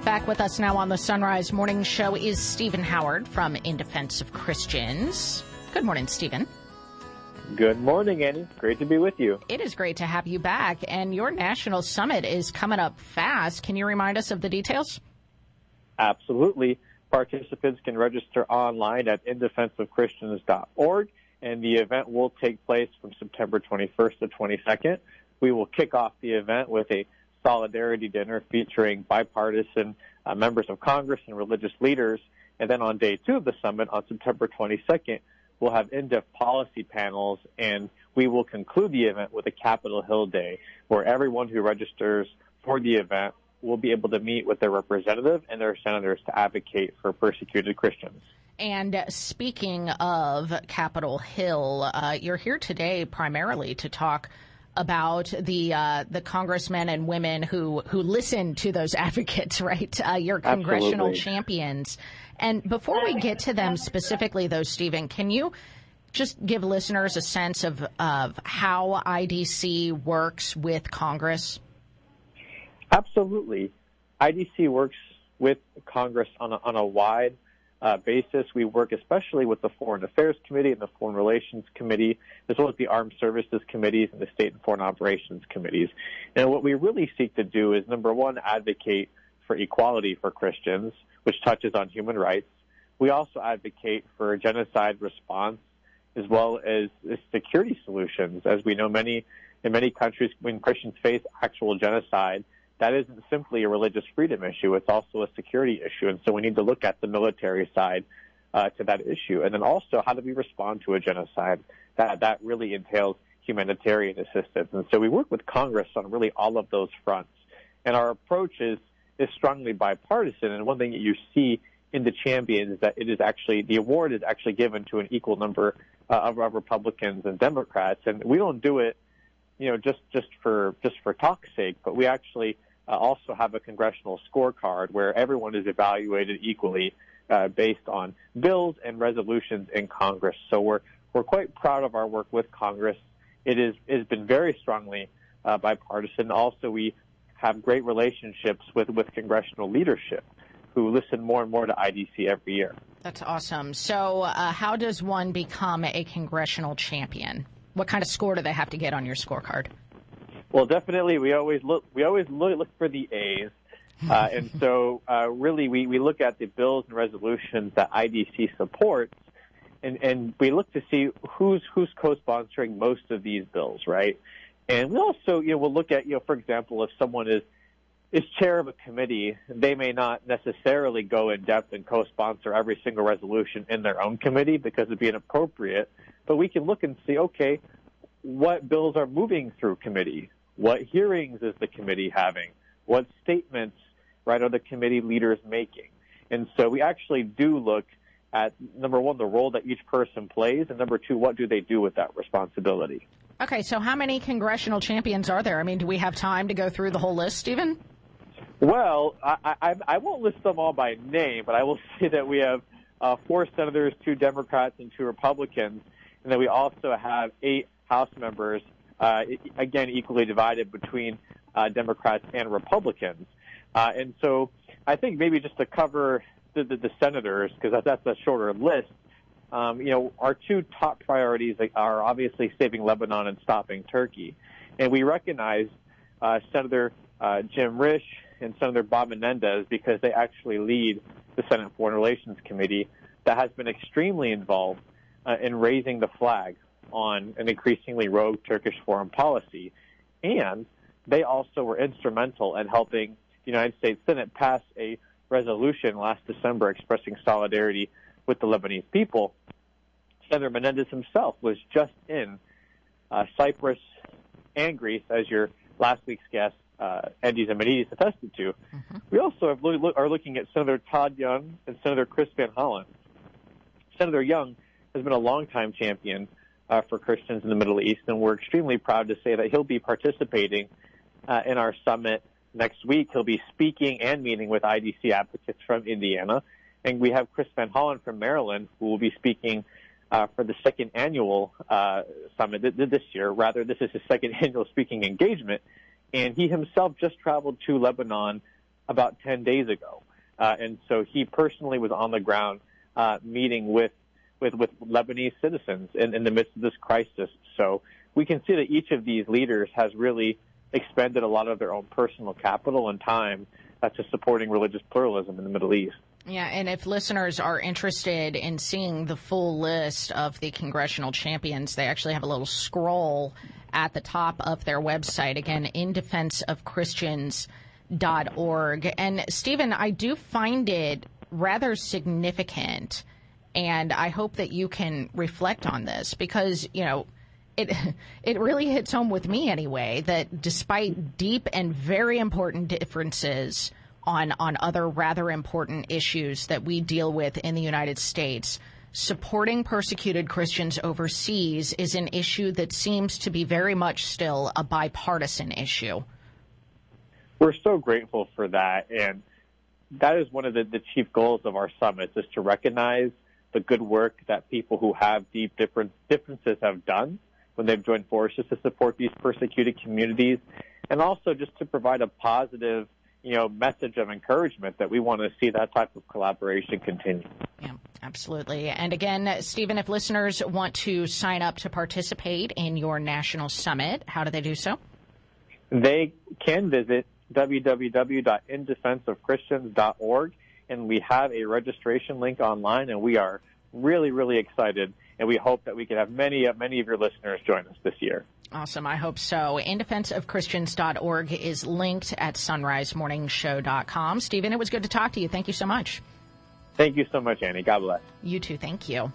Back with us now on the Sunrise Morning Show is Stephen Howard from In Defense of Christians. Good morning, Stephen. Good morning, Annie. Great to be with you. It is great to have you back, and your national summit is coming up fast. Can you remind us of the details? Absolutely. Participants can register online at indefenseofchristians.org, and the event will take place from September 21st to 22nd. We will kick off the event with a solidarity dinner featuring bipartisan members of Congress and religious leaders. And then on day 2 of the summit, on September 22nd, we'll have in-depth policy panels, and we will conclude the event with a Capitol Hill Day, where everyone who registers for the event will be able to meet with their representative and their senators to advocate for persecuted Christians. And speaking of Capitol Hill, you're here today primarily to talk about the congressmen and women who listen to those advocates, right? Your congressional champions. And before we get to them specifically, though, Stephen, can you just give listeners a sense of how IDC works with Congress? Absolutely. IDC works with Congress on a wide basis. We work especially with the Foreign Affairs Committee and the Foreign Relations Committee, as well as the Armed Services Committees and the State and Foreign Operations Committees. And what we really seek to do is, number one, advocate for equality for Christians, which touches on human rights. We also advocate for a genocide response, as well as security solutions. As we know, in many countries, when Christians face actual genocide, that isn't simply a religious freedom issue. It's also a security issue. And so we need to look at the military side to that issue. And then also, how do we respond to a genocide? That really entails humanitarian assistance. And so we work with Congress on really all of those fronts. And our approach is strongly bipartisan. And one thing that you see in the champions is that the award is actually given to an equal number of Republicans and Democrats. And we don't do it, just for talk's sake, but we actually also have a congressional scorecard where everyone is evaluated equally based on bills and resolutions in Congress. So we're quite proud of our work with Congress. It has been very strongly bipartisan. Also, we have great relationships with congressional leadership who listen more and more to IDC every year. That's awesome. So how does one become a congressional champion? What kind of score do they have to get on your scorecard? Well, definitely, we always look for the A's, and so really we look at the bills and resolutions that IDC supports, and we look to see who's co-sponsoring most of these bills, right? And we also we'll look at for example, if someone is chair of a committee, they may not necessarily go in depth and co-sponsor every single resolution in their own committee because it'd be inappropriate. But we can look and see, okay, what bills are moving through committee? What hearings is the committee having? What statements, right, are the committee leaders making? And so we actually do look at, number one, the role that each person plays, and number two, what do they do with that responsibility? Okay, so how many congressional champions are there? I mean, do we have time to go through the whole list, Stephen? Well, I won't list them all by name, but I will say that we have 4 senators, 2 Democrats, and 2 Republicans, and then we also have 8 House members, again, equally divided between Democrats and Republicans. And so I think maybe just to cover the senators, because that's a shorter list, our 2 top priorities are obviously saving Lebanon and stopping Turkey. And we recognize Senator Jim Risch and Senator Bob Menendez because they actually lead the Senate Foreign Relations Committee that has been extremely involved in raising the flag on an increasingly rogue Turkish foreign policy. And they also were instrumental in helping the United States Senate pass a resolution last December expressing solidarity with the Lebanese people. Senator Menendez himself was just in Cyprus and Greece, as your last week's guest, Andy Zimenides, attested to. Mm-hmm. We also are looking at Senator Todd Young and Senator Chris Van Hollen. Senator Young has been a longtime champion for Christians in the Middle East, and we're extremely proud to say that he'll be participating in our summit next week. He'll be speaking and meeting with IDC advocates from Indiana, and we have Chris Van Hollen from Maryland, who will be speaking for the second annual summit this year. Rather, this is his second annual speaking engagement, and he himself just traveled to Lebanon about 10 days ago. And so he personally was on the ground meeting with Lebanese citizens in the midst of this crisis. So we can see that each of these leaders has really expended a lot of their own personal capital and time to supporting religious pluralism in the Middle East. Yeah, and if listeners are interested in seeing the full list of the congressional champions, they actually have a little scroll at the top of their website, again, indefenseofchristians.org. And, Stephen, I do find it rather significant, and I hope that you can reflect on this because, you know, it really hits home with me anyway, that despite deep and very important differences on other rather important issues that we deal with in the United States, supporting persecuted Christians overseas is an issue that seems to be very much still a bipartisan issue. We're so grateful for that, and that is one of the chief goals of our summits, is to recognize the good work that people who have deep differences have done when they've joined forces to support these persecuted communities, and also just to provide a positive, message of encouragement that we want to see that type of collaboration continue. Yeah, absolutely. And again, Stephen, if listeners want to sign up to participate in your national summit, how do they do so? They can visit www.indefenseofchristians.org, and we have a registration link online, and we are really, really excited, and we hope that we can have many of your listeners join us this year. Awesome. I hope so. indefenseofchristians.org is linked at sunrisemorningshow.com. Stephen, it was good to talk to you. Thank you so much. Thank you so much, Annie. God bless. You too. Thank you.